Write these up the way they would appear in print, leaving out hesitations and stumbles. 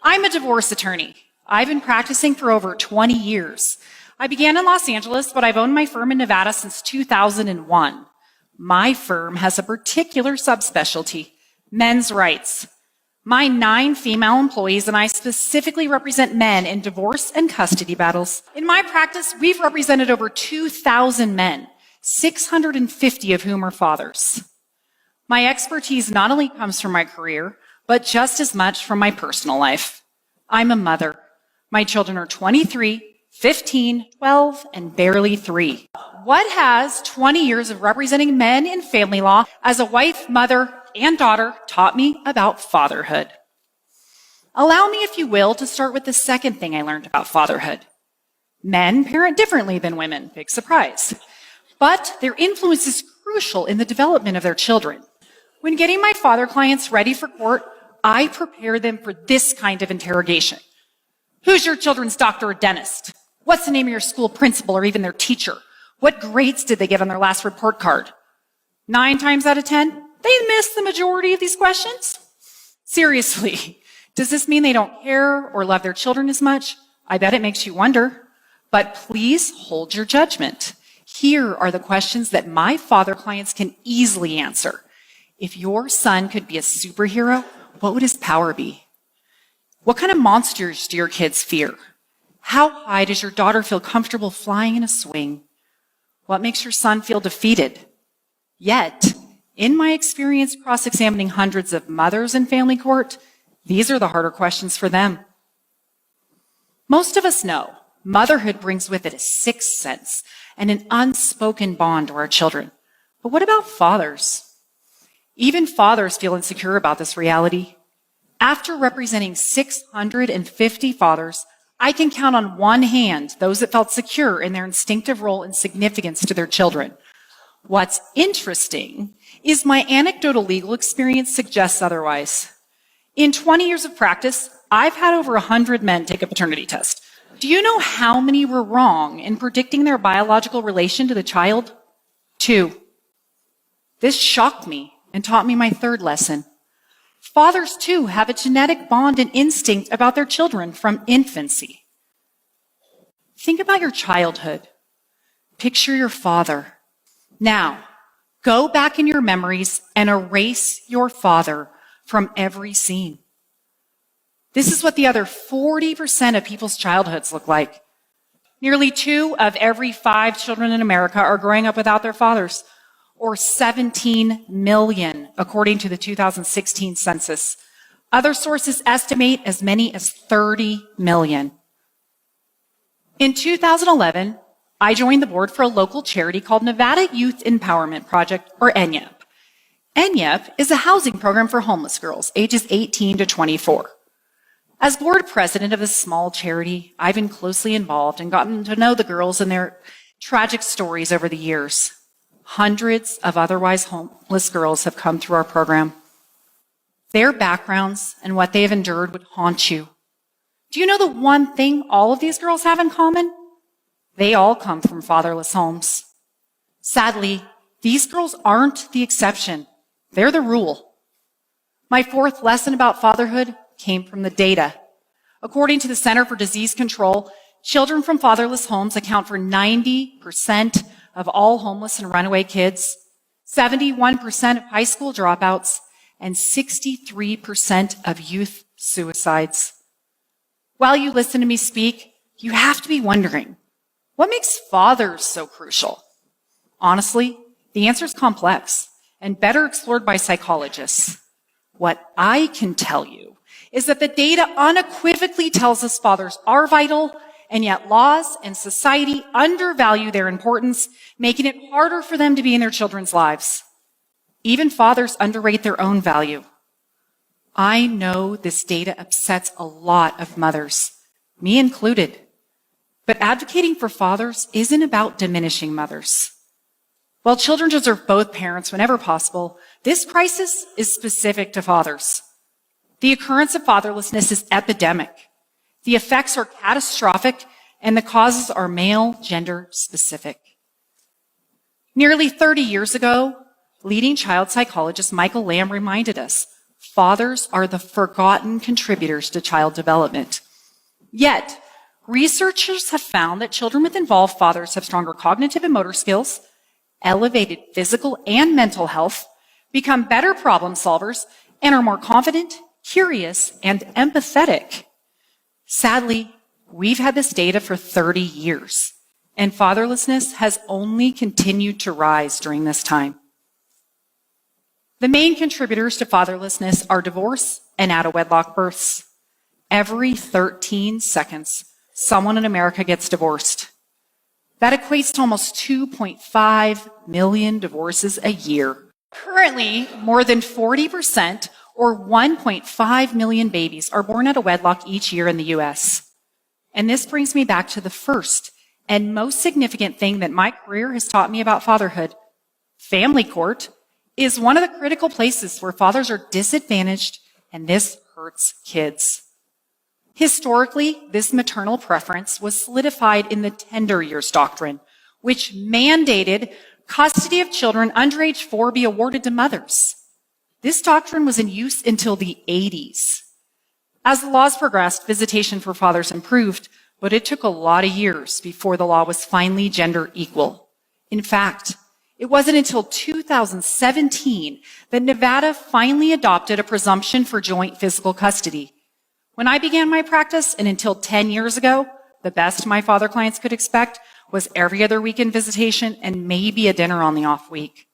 I'm a divorce attorney. I've been practicing for over 20 years. I began in Los Angeles, but I've owned my firm in Nevada since 2001. My firm has a particular subspecialty, men's rights. My 9 female employees and I specifically represent men in divorce and custody battles. In my practice, we've represented over 2,000 men, 650 of whom are fathers. My expertise not only comes from my career, but just as much from my personal life. I'm a mother. My children are 23, 15, 12, and barely 3. What has 20 years of representing men in family law as a wife, mother, and daughter taught me about fatherhood? Allow me, if you will, to start with the second thing I learned about fatherhood. Men parent differently than women, big surprise. But their influence is crucial in the development of their children. When getting my father clients ready for court, I prepare them for this kind of interrogation. Who's your children's doctor or dentist? What's the name of your school principal or even their teacher? What grades did they get on their last report card? 9 times out of 10, they miss the majority of these questions. Seriously, does this mean they don't care or love their children as much? I bet it makes you wonder. But please hold your judgment. Here are the questions that my father clients can easily answer. If your son could be a superhero, what would his power be? What kind of monsters do your kids fear? How high does your daughter feel comfortable flying in a swing? What makes your son feel defeated? Yet, in my experience cross-examining hundreds of mothers in family court, these are the harder questions for them. Most of us know motherhood brings with it a sixth sense and an unspoken bond to our children. But what about fathers? Even fathers feel insecure about this reality. After representing 650 fathers, I can count on one hand those that felt secure in their instinctive role and significance to their children. What's interesting is my anecdotal legal experience suggests otherwise. In 20 years of practice, I've had over 100 men take a paternity test. Do you know how many were wrong in predicting their biological relation to the child? 2. This shocked me and taught me my third lesson. Fathers, too, have a genetic bond and instinct about their children from infancy. Think about your childhood. Picture your father. Now, go back in your memories and erase your father from every scene. This is what the other 40% of people's childhoods look like. Nearly 2 of every 5 children in America are growing up without their fathers, or 17 million, according to the 2016 census. Other sources estimate as many as 30 million. In 2011, I joined the board for a local charity called Nevada Youth Empowerment Project, or NYEP. NYEP is a housing program for homeless girls, ages 18 to 24. As board president of this small charity, I've been closely involved and gotten to know the girls and their tragic stories over the years. Hundreds of otherwise homeless girls have come through our program. Their backgrounds and what they have endured would haunt you. Do you know the one thing all of these girls have in common? They all come from fatherless homes. Sadly, these girls aren't the exception. They're the rule. My fourth lesson about fatherhood came from the data. According to the Center for Disease Control, children from fatherless homes account for 90% of all homeless and runaway kids, 71% of high school dropouts, and 63% of youth suicides. While you listen to me speak, you have to be wondering, what makes fathers so crucial? Honestly, the answer is complex and better explored by psychologists. What I can tell you is that the data unequivocally tells us fathers are vital, and yet laws and society undervalue their importance, making it harder for them to be in their children's lives. Even fathers underrate their own value. I know this data upsets a lot of mothers, me included. But advocating for fathers isn't about diminishing mothers. While children deserve both parents whenever possible, this crisis is specific to fathers. The occurrence of fatherlessness is epidemic. The effects are catastrophic, and the causes are male gender specific. Nearly 30 years ago, leading child psychologist Michael Lamb reminded us, fathers are the forgotten contributors to child development. Yet, researchers have found that children with involved fathers have stronger cognitive and motor skills, elevated physical and mental health, become better problem solvers, and are more confident, curious, and empathetic. Sadly, we've had this data for 30 years, and fatherlessness has only continued to rise during this time. The main contributors to fatherlessness are divorce and out-of-wedlock births. Every 13 seconds, someone in America gets divorced. That equates to almost 2.5 million divorces a year. Currently, more than 40%, or 1.5 million babies, are born out of wedlock each year in the U.S. And this brings me back to the first and most significant thing that my career has taught me about fatherhood. Family court is one of the critical places where fathers are disadvantaged, and this hurts kids. Historically, this maternal preference was solidified in the tender years doctrine, which mandated custody of children under age 4 be awarded to mothers. This doctrine was in use until the 80s. As the laws progressed, visitation for fathers improved, but it took a lot of years before the law was finally gender equal. In fact, it wasn't until 2017 that Nevada finally adopted a presumption for joint physical custody. When I began my practice, and until 10 years ago, the best my father clients could expect was every other weekend visitation and maybe a dinner on the off week.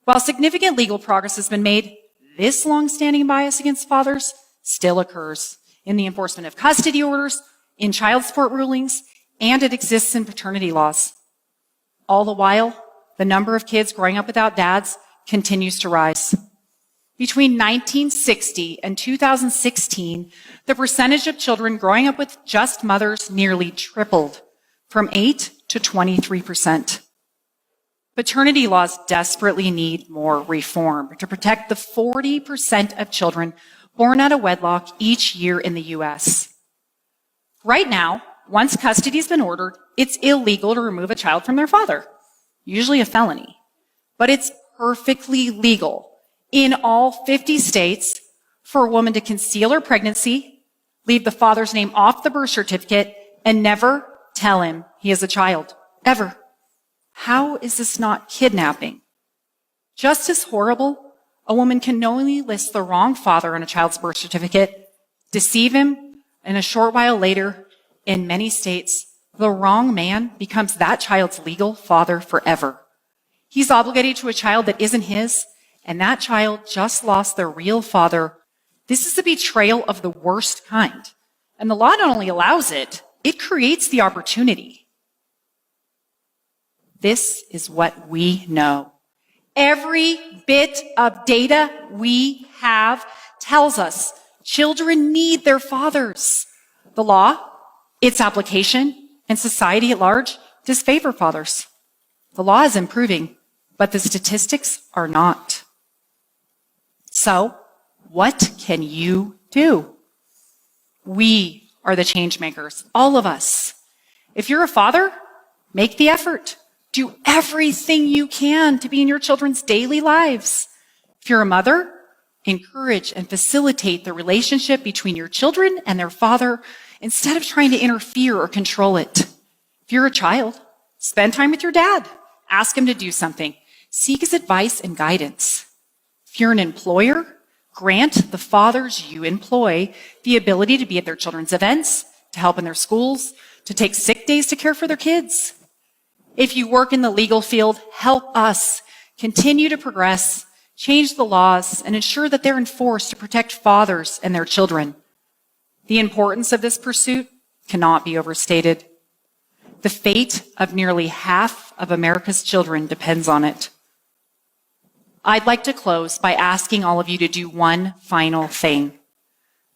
While significant legal progress has been made, this long-standing bias against fathers still occurs in the enforcement of custody orders, in child support rulings, and it exists in paternity laws. All the while, the number of kids growing up without dads continues to rise. Between 1960 and 2016, the percentage of children growing up with just mothers nearly tripled, from 8 to 23%. Paternity laws desperately need more reform to protect the 40% of children born out of wedlock each year in the U.S. Right now, once custody has been ordered, it's illegal to remove a child from their father, usually a felony. But it's perfectly legal in all 50 states for a woman to conceal her pregnancy, leave the father's name off the birth certificate, and never tell him he is a child, ever. How is this not kidnapping? Just as horrible, a woman can knowingly list the wrong father on a child's birth certificate, deceive him, and a short while later, in many states, the wrong man becomes that child's legal father forever. He's obligated to a child that isn't his, and that child just lost their real father. This is a betrayal of the worst kind. And the law not only allows it, it creates the opportunity. This is what we know. Every bit of data we have tells us children need their fathers. The law, its application, and society at large disfavor fathers. The law is improving, but the statistics are not. So, what can you do? We are the change makers, all of us. If you're a father, make the effort. Do everything you can to be in your children's daily lives. If you're a mother, encourage and facilitate the relationship between your children and their father instead of trying to interfere or control it. If you're a child, spend time with your dad. Ask him to do something. Seek his advice and guidance. If you're an employer, grant the fathers you employ the ability to be at their children's events, to help in their schools, to take sick days to care for their kids. If you work in the legal field, help us continue to progress, change the laws, and ensure that they're enforced to protect fathers and their children. The importance of this pursuit cannot be overstated. The fate of nearly half of America's children depends on it. I'd like to close by asking all of you to do one final thing.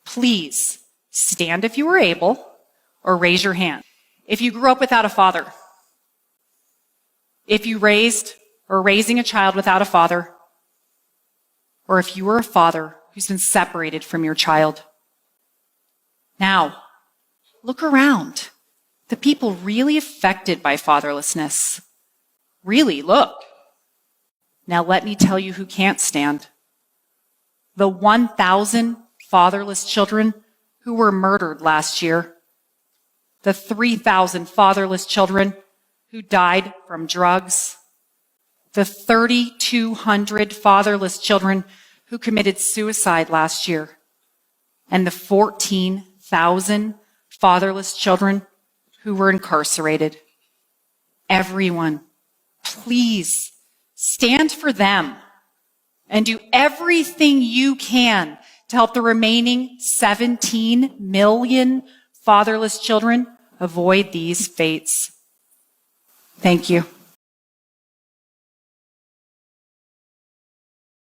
Please stand if you are able, or raise your hand. If you grew up without a father, if you raised or raising a child without a father, or if you were a father who's been separated from your child. Now, look around. The people really affected by fatherlessness. Really, look. Now let me tell you who can't stand. the 1,000 fatherless children who were murdered last year, the 3,000 fatherless children who died from drugs, the 3,200 fatherless children who committed suicide last year, and the 14,000 fatherless children who were incarcerated. Everyone, please stand for them and do everything you can to help the remaining 17 million fatherless children avoid these fates. Thank you.